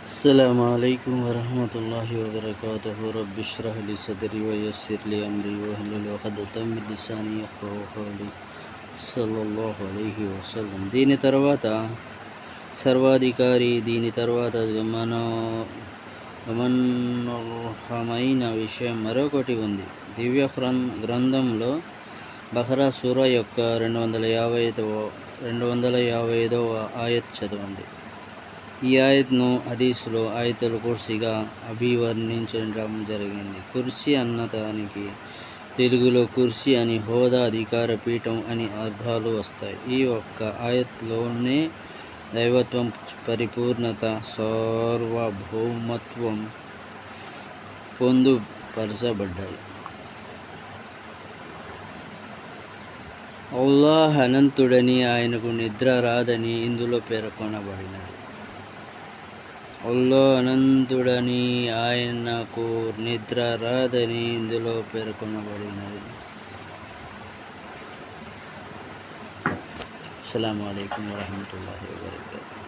السلام عليكم ورحمة الله وبركاته. رب اشرح لي صدري ويسر لي أمري واحلل عقدة من لساني يفقهوا قولي సల్లల్లాహు అలైహి వసల్లం. దీని తర్వాత సర్వాధికారి, దీని తర్వాత గమనార్హమైన విషయం మరొకటి ఉంది. దివ్య గ్రంథంలో బహరా సూరా యొక్క 255వ ఆయత్ చదవండి. ఈ ఆయత్ను హదీసులో ఆయతుల్ కుర్సీగా అభివర్ణించడం జరిగింది. కుర్సీ అన్నదానికి తెలుగులో కుర్సీ అని, హోదా, అధికార పీఠం అని అర్థాలు వస్తాయి. ఈ ఒక్క ఆయత్లోనే దైవత్వం, పరిపూర్ణత, సార్వభౌమత్వం పొందుపరచబడ్డాయి. అల్లాహ్ అనంతుడని, ఆయనకు నిద్ర రాదని ఇందులో పేర్కొనబడినది. అల్లాహ్ అనంతుడని, ఆయనకు నిద్ర రాదని ఇందులో పేర్కొనబడినది. అస్సలాము అలైకుం వరహ్మతుల్లాహి వబరకాతుహు.